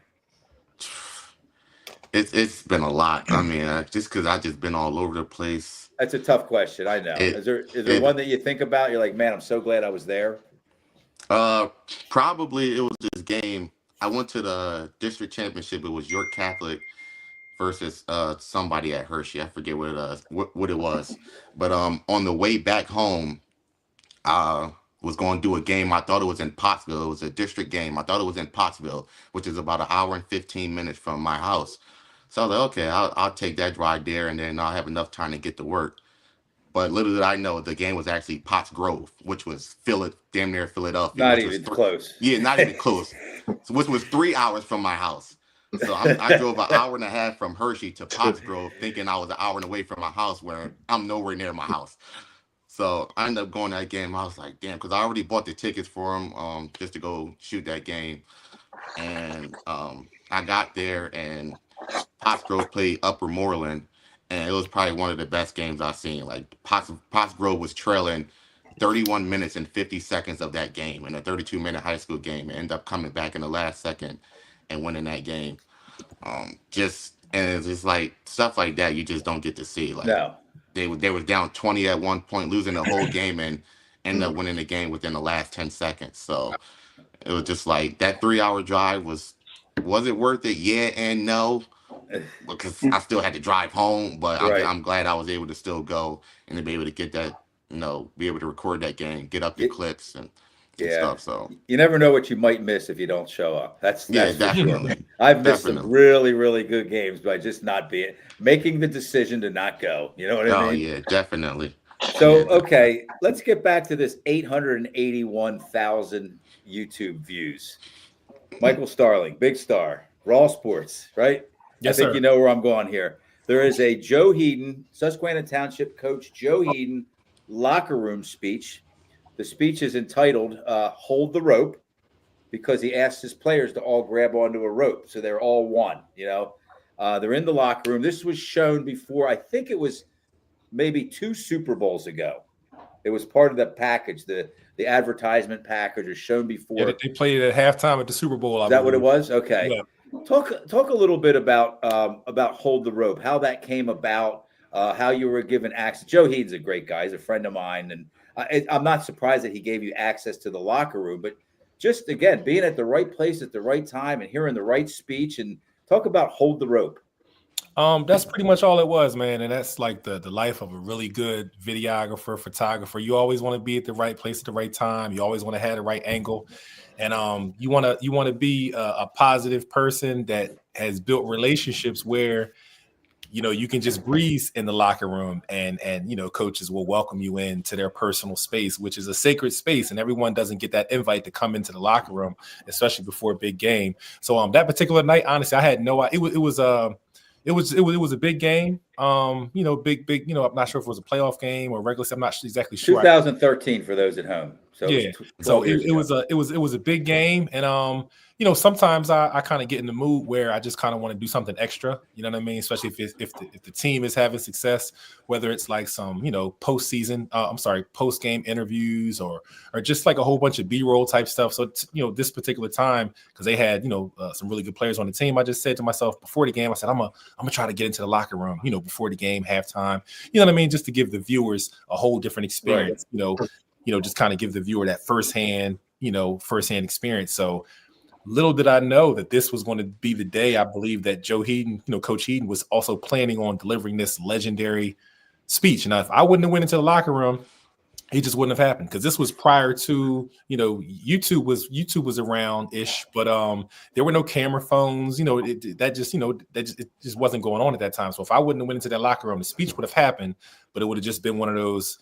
It's been a lot. I mean, just because I just been all over the place. That's a tough question. I know. Is there one that you think about? You're like, man, I'm so glad I was there. Probably it was this game. I went to the district championship. It was York Catholic versus somebody at Hershey. I forget what it was. But on the way back home, I was going to do a game. I thought it was in Pottsville. It was a district game. I thought it was in Pottsville, which is about an hour and 15 minutes from my house. So I was like, okay, I'll take that drive there, and then I'll have enough time to get to work. But little did I know, the game was actually Potts Grove, which was damn near Philadelphia. Not even close. Yeah, not even close. So, which was 3 hours from my house. So I drove an hour and a half from Hershey to Potts Grove, thinking I was an hour away from my house, where I'm nowhere near my house. So I ended up going to that game. I was like, damn, because I already bought the tickets for them just to go shoot that game. And I got there, and Potts Grove played Upper Moreland, and it was probably one of the best games I've seen. Like Potts Grove was trailing 31 minutes and 50 seconds of that game in a 32-minute high school game, and ended up coming back in the last second and winning that game. And it's just like stuff like that you just don't get to see. Like no. They was down 20 at one point, losing the whole game, and ended up winning the game within the last 10 seconds. So it was just like that 3-hour drive was it worth it? Yeah and no, because I still had to drive home, but I'm glad I was able to still go and to be able to get that, be able to record that game, get up the clips and stuff. So you never know what you might miss if you don't show up. That's definitely. Sure. I've missed some really, really good games by just not making the decision to not go. You know what I mean? Oh yeah, definitely. So okay, let's get back to this 881,000 YouTube views. Michael Starling, big star, Raw Sports, right? Yes, I think sir. you know where I'm going here. There is a Joe Heaton, Susquehanna Township coach Joe Heaton locker room speech. The speech is entitled Hold the Rope, because he asked his players to all grab onto a rope. So they're all one, they're in the locker room. This was shown before, I think it was maybe 2 Super Bowls ago. It was part of the package, the advertisement package was shown before. Yeah, they played it at halftime at the Super Bowl. Is that what it was? Okay. Yeah. Talk a little bit about Hold the Rope, how that came about, how you were given access. Joe Heaton's a great guy. He's a friend of mine, and I'm not surprised that he gave you access to the locker room. But just, again, being at the right place at the right time and hearing the right speech, and talk about Hold the Rope. That's pretty much all it was, man. And that's like the life of a really good videographer, photographer. You always want to be at the right place at the right time. You always want to have the right angle. And you want to be a positive person that has built relationships where, you can just breeze in the locker room and coaches will welcome you into their personal space, which is a sacred space. And everyone doesn't get that invite to come into the locker room, especially before a big game. So that particular night, honestly, I had no idea. It was a big game. Big. I'm not sure if it was a playoff game or regular. I'm not exactly sure. 2013 for those at home. So yeah. It was a big game, and sometimes I kind of get in the mood where I just kind of want to do something extra. You know what I mean? Especially if the team is having success, whether it's like some post game interviews or just like a whole bunch of B-roll type stuff. So this particular time, because they had some really good players on the team, I just said to myself before the game, I said I'm gonna try to get into the locker room, before the game, halftime. You know what I mean? Just to give the viewers a whole different experience. Right. just kind of give the viewer that firsthand experience. So little did I know that this was going to be the day. I believe that Joe Heaton, Coach Heaton, was also planning on delivering this legendary speech. And if I wouldn't have went into the locker room, it just wouldn't have happened, because this was prior to, YouTube was around ish, but there were no camera phones, it just wasn't going on at that time. So if I wouldn't have went into that locker room, the speech would have happened, but it would have just been one of those,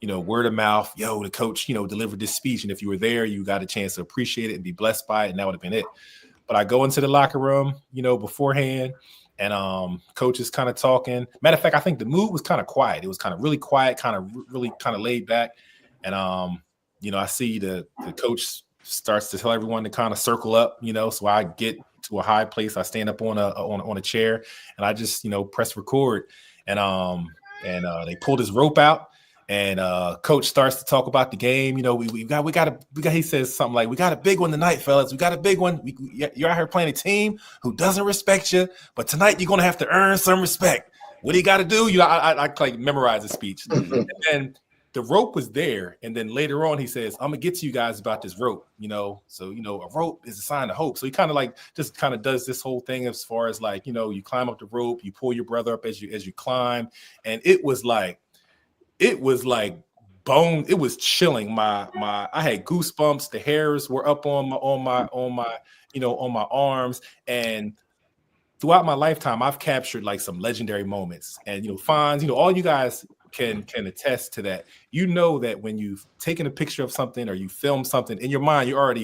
word of mouth, the coach, delivered this speech. And if you were there, you got a chance to appreciate it and be blessed by it. And that would have been it. But I go into the locker room, beforehand, and coach is kind of talking. Matter of fact, I think the mood was kind of quiet. It was kind of really quiet, kind of laid back. And I see the coach starts to tell everyone to kind of circle up, so I get to a high place. I stand up on a chair, and I just, press record, and they pulled his rope out. And coach starts to talk about the game. We got he says something like, "We got a big one tonight, fellas. We got a big one. You're out here playing a team who doesn't respect you, but tonight you're gonna have to earn some respect. What do you got to do?" I like memorize the speech. And then the rope was there, and then later on he says, "I'm gonna get to you guys about this rope. So a rope is a sign of hope." So he kind of like just kind of does this whole thing as far as like, you climb up the rope, you pull your brother up as you climb, and it was like bone. It was chilling. I had goosebumps. The hairs were up on my arms. And throughout my lifetime, I've captured like some legendary moments. And Fonz, all you guys can attest to that. That when you've taken a picture of something or you film something, in your mind, your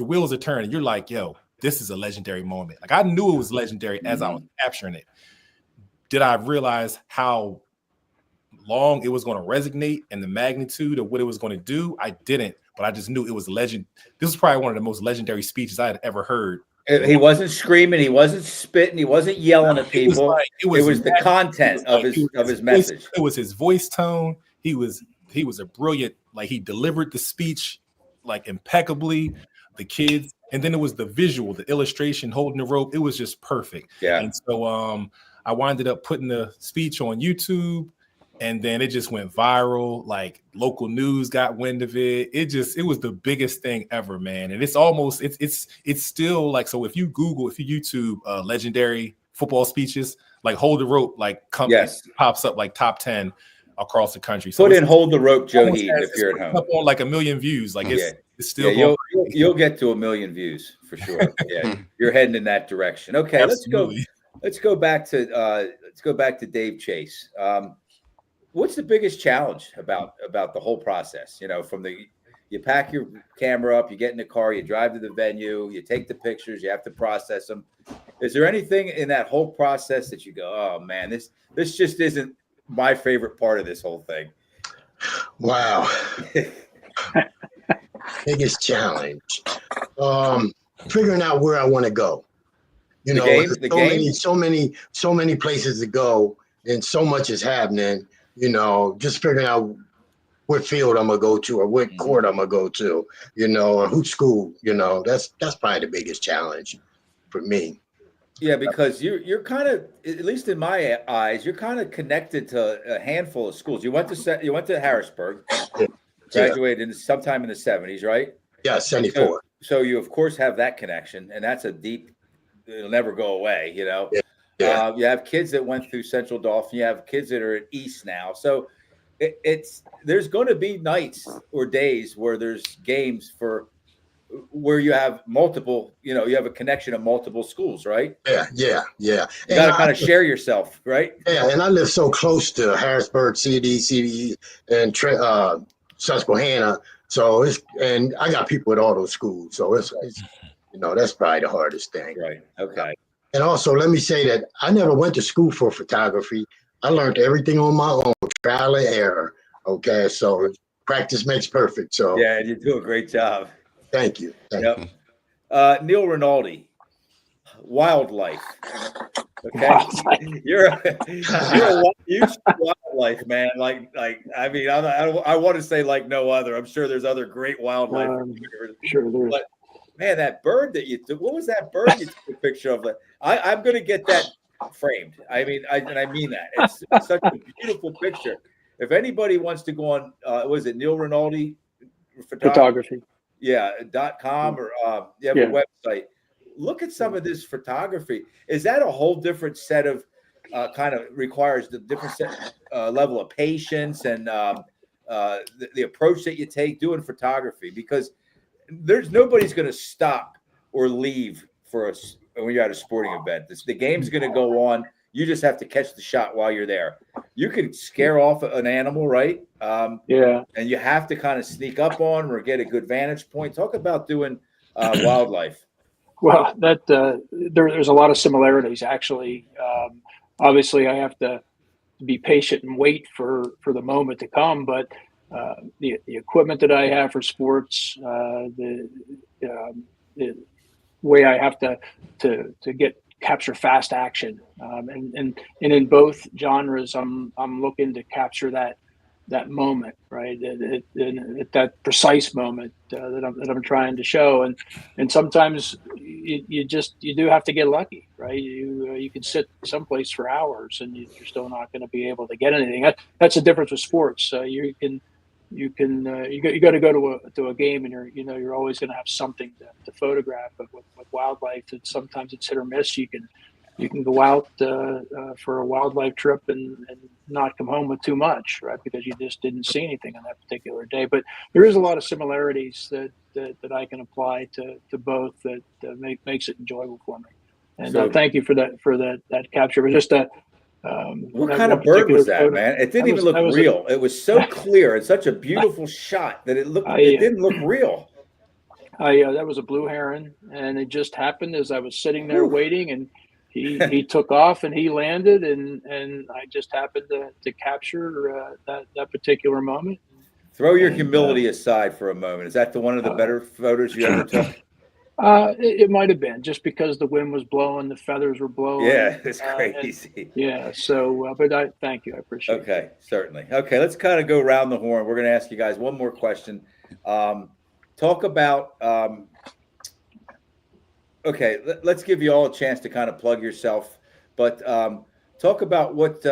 wheels are turning. You're like, yo, this is a legendary moment. Like, I knew it was legendary as I was capturing it. Did I realize how long it was going to resonate and the magnitude of what it was going to do? I didn't, but I just knew it was legend. This was probably one of the most legendary speeches I had ever heard. He wasn't screaming, he wasn't spitting, he wasn't yelling at people. It was the content of his message. It was his voice tone. He was a brilliant, like, he delivered the speech like impeccably. The kids, and then it was the visual, the illustration, holding the rope. It was just perfect. Yeah. And so I winded up putting the speech on YouTube. And then it just went viral. Like, local news got wind of it. It was the biggest thing ever, man. And it's still like, so if you YouTube legendary football speeches, like Hold the Rope, like pops up like top 10 across the country. So put in Hold the Rope, Joe Heaton, if you're at home. Up on like 1 million views. Like, it's still you'll get to 1 million views for sure. Yeah, you're heading in that direction. Okay, Absolutely. let's go back to Dave Chase. What's the biggest challenge about the whole process? You pack your camera up, you get in the car, you drive to the venue, you take the pictures, you have to process them. Is there anything in that whole process that you go, "Oh man, this just isn't my favorite part of this whole thing"? Wow. Biggest challenge. Figuring out where I want to go. So many places to go, and so much is happening. Just figuring out what field I'm gonna go to, or what court I'm gonna go to, or who school. That's probably the biggest challenge for me. Yeah, because you're kind of, at least in my eyes, you're kind of connected to a handful of schools. You went to Harrisburg, graduated sometime in the 70s, right? Yeah, 74. So you of course have that connection, and that's a deep. It'll never go away, Yeah. You have kids that went through Central Dauphin. You have kids that are at East now. So there's going to be nights or days where there's games where you have multiple, you have a connection of multiple schools, right? Yeah. You got to kind of share yourself, right? Yeah, and I live so close to Harrisburg, CDE, and Susquehanna. So and I got people at all those schools. So it's that's probably the hardest thing. Right. Okay. And also, let me say that I never went to school for photography. I learned everything on my own, trial and error. Okay, so practice makes perfect. So yeah, you do a great job. Thank you. Yep. Neil Rinaldi, wildlife. Okay, you're a huge wildlife man. Like I mean, I want to say like no other. I'm sure there's other great wildlife. Sure there is. But man, that bird that you took, what was that bird you took a picture of? I'm going to get that framed. I mean, I mean that. It's such a beautiful picture. if anybody wants to go on, was it Neil Rinaldi Photography. Yeah, .com or you have a website. Look at some of this photography. Is that a whole different set of kind of requires the different level of patience and the approach that you take doing photography? Because there's nobody's going to stop or leave for us when you're at a sporting event. The game's going to go on. You just have to catch the shot while you're there. You could scare off an animal, right? Yeah. And you have to kind of sneak up on or get a good vantage point. Talk about doing wildlife. Well, there's a lot of similarities, actually. Obviously, I have to be patient and wait for the moment to come, but the equipment that I have for sports, the way I have to capture fast action, and in both genres, I'm looking to capture that moment, right? At that precise moment that I'm trying to show, and sometimes you do have to get lucky, right? You can sit someplace for hours and you're still not going to be able to get anything. That's the difference with sports. You got to go to a game and you're always going to have something to photograph. But with wildlife, sometimes it's hit or miss. You can go out for a wildlife trip and not come home with too much, right? Because you just didn't see anything on that particular day. But there is a lot of similarities that I can apply to both that makes it enjoyable for me. And thank you for that capture. It was just what kind of bird was that, man? It didn't even look real. It was so clear and such a beautiful shot that it didn't look real. That was a blue heron, and it just happened as I was sitting there waiting, and he took off and he landed, and I just happened to capture that particular moment. Throw your humility aside for a moment. Is that one of the better photos you ever took? It might have been, just because the wind was blowing, the feathers were blowing. Yeah, it's crazy. So, but I thank you. I appreciate it. Okay, certainly. Okay, let's kind of go around the horn. We're going to ask you guys one more question. Talk about, okay, let's give you all a chance to kind of plug yourself, but talk about what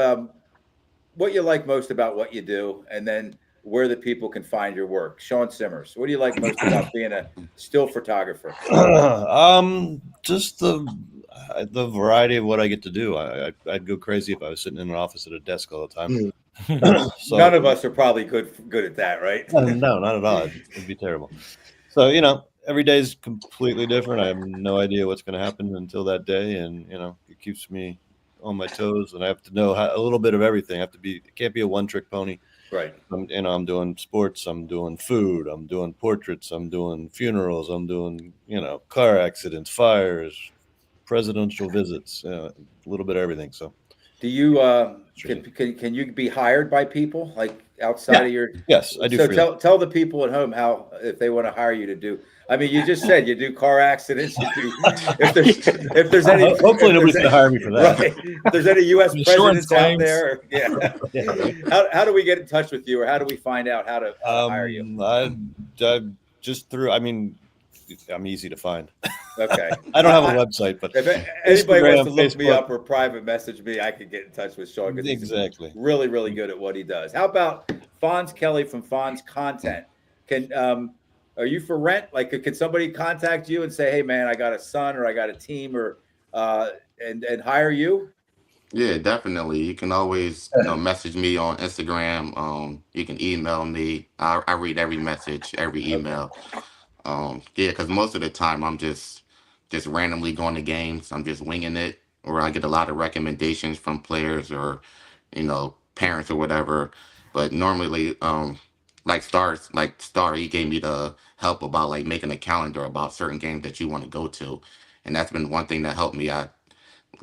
you like most about what you do, and then where the people can find your work. Sean Simmers, what do you like most about being a still photographer? Just the variety of what I get to do. I'd go crazy if I was sitting in an office at a desk all the time. So, none of us are probably good at that, right? No, not at all. It'd be terrible. So, every day is completely different. I have no idea what's going to happen until that day. And, it keeps me on my toes, and I have to know a little bit of everything. It can't be a one-trick pony. Right. I'm doing sports, I'm doing food, I'm doing portraits, I'm doing funerals, I'm doing, car accidents, fires, presidential visits, a little bit of everything. So do you can you be hired by people like outside of your? Yes, I do. So tell the people at home how, if they want to hire you to do. I mean, you just said you do car accidents. You do, if there's any. Hopefully, nobody's going to hire me for that. Right. If there's any U.S. presidents out there, How do we get in touch with you, or how do we find out how to hire you? I just through. I mean, I'm easy to find. Okay. I don't have a website, but if anybody wants to look me up or private message me, I can get in touch with Sean. Exactly. He's really, really good at what he does. How about Fonz Kelly from Fonz Content? Are you for rent? Like, could somebody contact you and say, "Hey, man, I got a son or I got a team," or and hire you? Yeah, definitely. You can always message me on Instagram. You can email me. I read every message, every email. Because most of the time I'm just randomly going to games. I'm just winging it, or I get a lot of recommendations from players or parents or whatever. But normally, like Star, he gave me the help about like making a calendar about certain games that you want to go to, and that's been one thing that helped me. I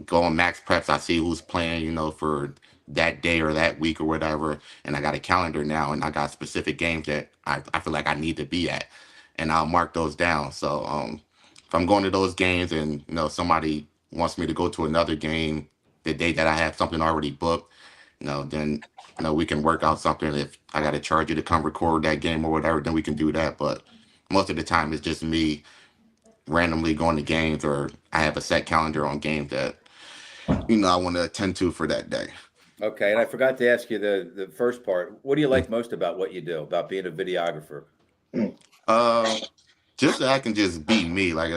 go on Max Preps, I see who's playing, for that day or that week or whatever, and I got a calendar now, and I got specific games that I feel like I need to be at, and I'll mark those down. So if I'm going to those games and somebody wants me to go to another game the day that I have something already booked, then we can work out something. If I got to charge you to come record that game or whatever, then we can do that. But most of the time, it's just me randomly going to games, or I have a set calendar on games that I want to attend to for that day. Okay, and I forgot to ask you the first part. What do you like most about what you do, about being a videographer? Uh, just that I can just be me. Like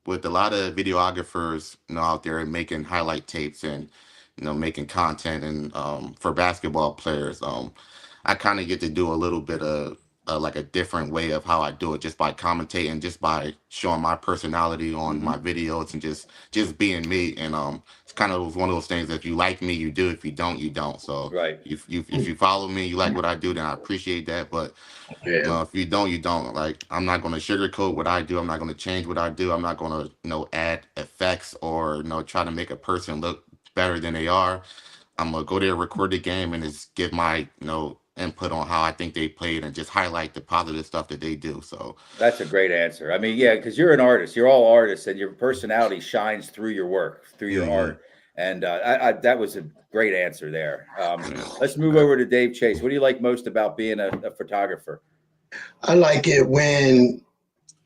with a lot of videographers, out there making highlight tapes and making content, and for basketball players, I kind of get to do a little bit of like a different way of how I do it, just by commentating, just by showing my personality on my videos, and just being me. And it's kind of one of those things that if you like me, you do. If you don't, you don't. So Right. if you follow me, you like what I do, then I appreciate that. But Yeah. if you don't, you don't. Like, I'm not going to sugarcoat what I do. I'm not going to change what I do. I'm not going to, add effects or, try to make a person look better than they are. I'm going to go there, record the game, and just give my, input on how I think they played, and just highlight the positive stuff that they do. So That's a great answer. I mean, yeah, because you're an artist. You're all artists, and your personality shines through your work, through your art. And that was a great answer there. Let's move over to Dave Chase. What do you like most about being a photographer? I like it when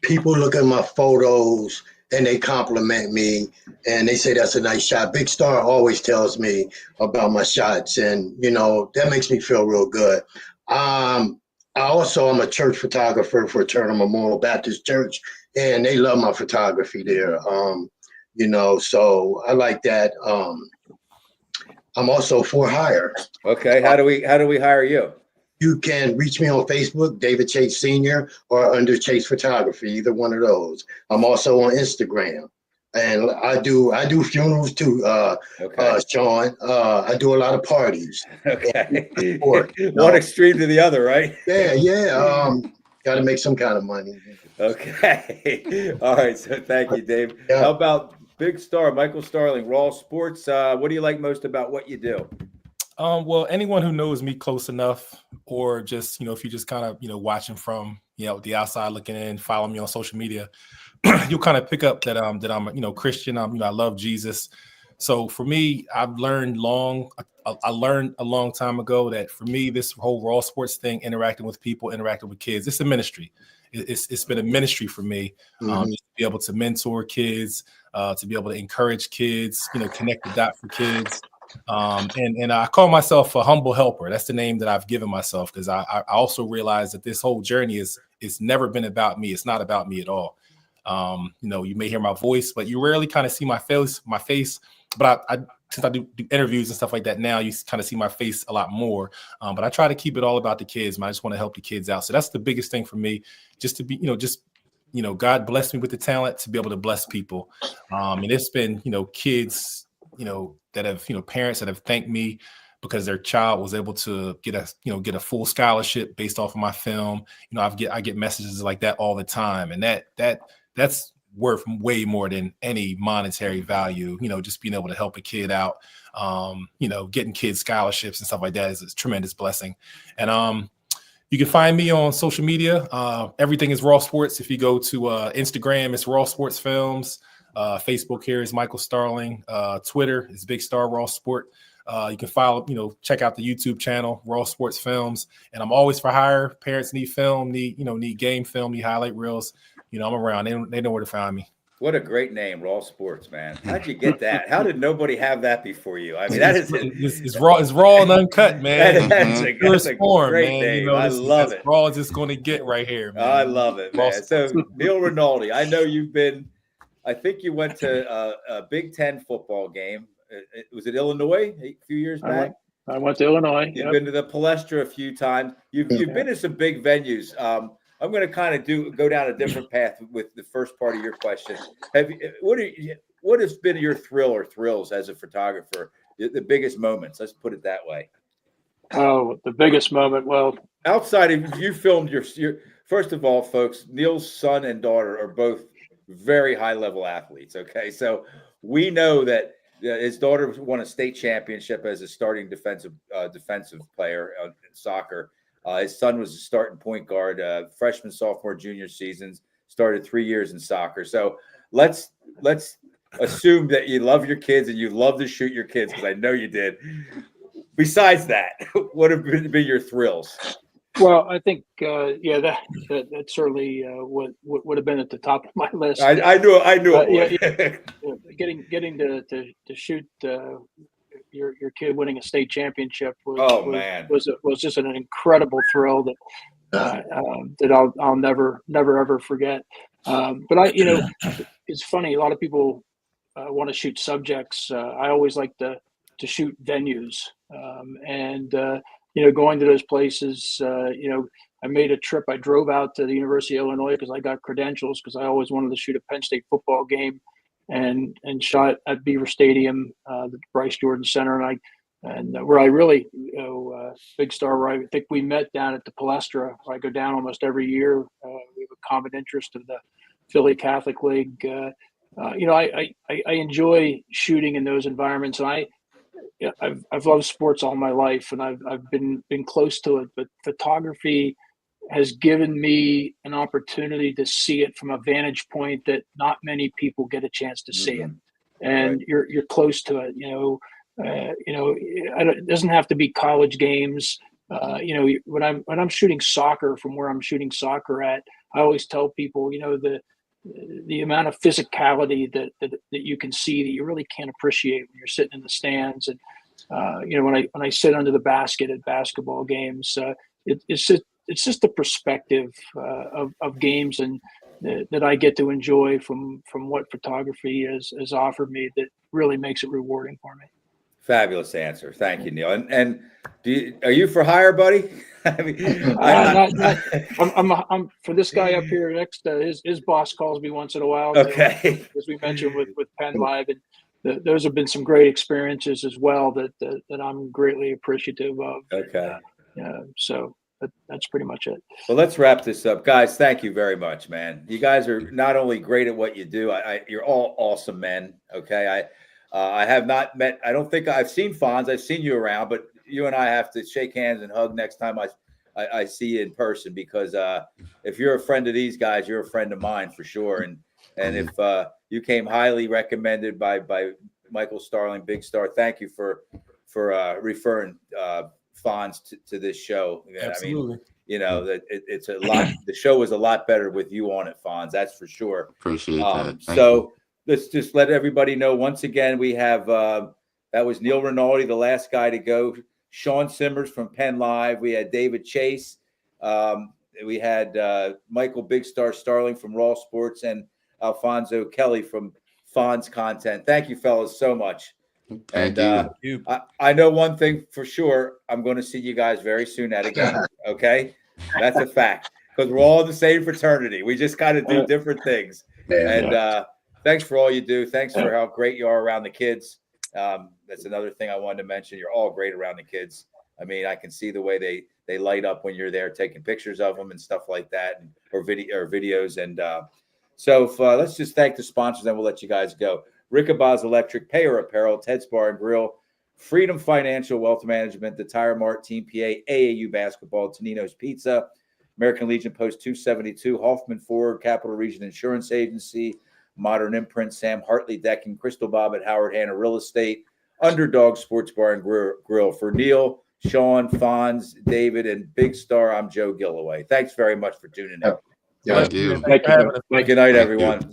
people look at my photos and they compliment me and they say that's a nice shot. Big Star always tells me about my shots, and that makes me feel real good. I'm a church photographer for Eternal Memorial Baptist Church, and they love my photography there. So I like that. I'm also for hire. Okay, how do we hire you? You can reach me on Facebook, David Chase Sr., or under Chase Photography, either one of those. I'm also on Instagram, and I do funerals too, Sean. I do a lot of parties. Okay, one extreme to the other, right? Yeah. Got to make some kind of money. Okay, all right. So thank you, Dave. Yeah. How about Big Star, Michael Starling, Raw Sports? What do you like most about what you do? Well, anyone who knows me close enough, or just, if you just kind of, watching from, the outside looking in, follow me on social media, you'll kind of pick up that I'm, Christian. I love Jesus. So for me, I learned a long time ago that for me, this whole Raw Sports thing, interacting with people, interacting with kids, it's a ministry. It's been a ministry for me, just to be able to mentor kids, to be able to encourage kids, connect the dot for kids. And I call myself a humble helper. That's the name that I've given myself, because I also realize that this whole journey it's never been about me. It's not about me at all. You may hear my voice, but you rarely kind of see my face. But I since I do interviews and stuff like that now, you kind of see my face a lot more. But I try to keep it all about the kids. I just want to help the kids out. So that's the biggest thing for me, just to be, God blessed me with the talent to be able to bless people. And it's been, kids, that have, parents that have thanked me because their child was able to get a full scholarship based off of my film. I get messages like that all the time, and that's worth way more than any monetary value. Just being able to help a kid out, getting kids scholarships and stuff like that is a tremendous blessing. And you can find me on social media. Everything is Raw Sports. If you go to Instagram, it's Raw Sports Films. Facebook here is Michael Starling. Twitter is Big Star Raw Sport. You can follow, check out the YouTube channel, Raw Sports Films. And I'm always for hire. Parents need film, need game film, need highlight reels. I'm around. They know where to find me. What a great name, Raw Sports, man. How'd you get that? How did nobody have that before you? I mean, it's raw and uncut, man. That's a great name. I love it. Raw as it's going to get right here, man. I love it, man. So Neil Rinaldi, I know I think you went to a Big Ten football game. Was it Illinois a few years back? I went to Illinois. You've been to the Palestra a few times. You've been to some big venues. I'm going to kind of go down a different path with the first part of your question. What has been your thrills as a photographer? The biggest moments, let's put it that way. Oh, the biggest moment. Well, outside of you filmed your first of all, folks, Neil's son and daughter are both very high level athletes. Okay. So we know that his daughter won a state championship as a starting defensive player in soccer. His son was a starting point guard, freshman, sophomore, junior seasons, started 3 years in soccer. So let's assume that you love your kids and you love to shoot your kids, because I know you did. Besides that, what have been your thrills? Well, I think, that certainly would have been at the top of my list. I knew it would. Getting to shoot your kid winning a state championship man, was just an incredible thrill that that I'll never ever forget. But it's funny. A lot of people want to shoot subjects. I always like to shoot venues, and going to those places. I made a trip. I drove out to the University of Illinois because I got credentials because I always wanted to shoot a Penn State football game, and shot at Beaver Stadium, the Bryce Jordan Center, and where I really, Big Star, where I think we met down at the Palestra, where I go down almost every year. We have a common interest of the Philly Catholic League. I enjoy shooting in those environments, and I've loved sports all my life, and I've been close to it. But photography has given me an opportunity to see it from a vantage point that not many people get a chance to see it, and right. you're close to it. It doesn't have to be college games. When I'm shooting soccer from where I'm shooting soccer at, I always tell people, the amount of physicality that you can see that you really can't appreciate when you're sitting in the stands. And when I sit under the basket at basketball games, it's just the perspective of games and that I get to enjoy from what photography has offered me that really makes it rewarding for me. Fabulous answer. Thank you, Neil. And are you for hire, buddy? I mean, I'm for this guy up here next. His boss calls me once in a while. Okay. As we mentioned with Penn Live, and those have been some great experiences as well that I'm greatly appreciative of. Okay. So that's pretty much it. Well, let's wrap this up, guys. Thank you very much, man. You guys are not only great at what you do. You're all awesome men. Okay. I have not met. I don't think I've seen Fonz. I've seen you around, but you and I have to shake hands and hug next time I see you in person, because if you're a friend of these guys, you're a friend of mine for sure. And if you came highly recommended by Michael Starling, Big Star, thank you for referring Fonz to this show. Absolutely. I mean, that it's a lot. The show was a lot better with you on it, Fonz. That's for sure. Appreciate that. So let's just let everybody know once again, we have that was Neil Rinaldi, the last guy to go. Sean Simmers from Penn Live. We had David Chase. We had Michael Big Star Starling from Raw Sports, and Alfonso Kelly from Fonz Content. Thank you, fellas, so much. Thank you. I know one thing for sure. I'm going to see you guys very soon at a game. Okay, that's a fact, because we're all in the same fraternity. We just got to do different things. And thanks for all you do. Thanks for how great you are around the kids. That's another thing I wanted to mention. You're all great around the kids. I mean, I can see the way they light up when you're there taking pictures of them and stuff like that, or videos. And so let's just thank the sponsors, and we'll let you guys go. Rickaba's Electric, Payer Apparel, Ted's Bar and Grill, Freedom Financial Wealth Management, the Tire Mart, Team PA, AAU Basketball, Tonino's Pizza, American Legion Post 272, Hoffman Ford, Capital Region Insurance Agency, Modern Imprint, Sam Hartley Decking, Crystal Bob at Howard Hanna Real Estate, Underdog Sports Bar and Grill. For Neil, Sean, Fonz, David, and Big Star, I'm Joe Gillaway. Thanks very much for tuning in. Yeah. Thank you. Thank you. Good night, everyone.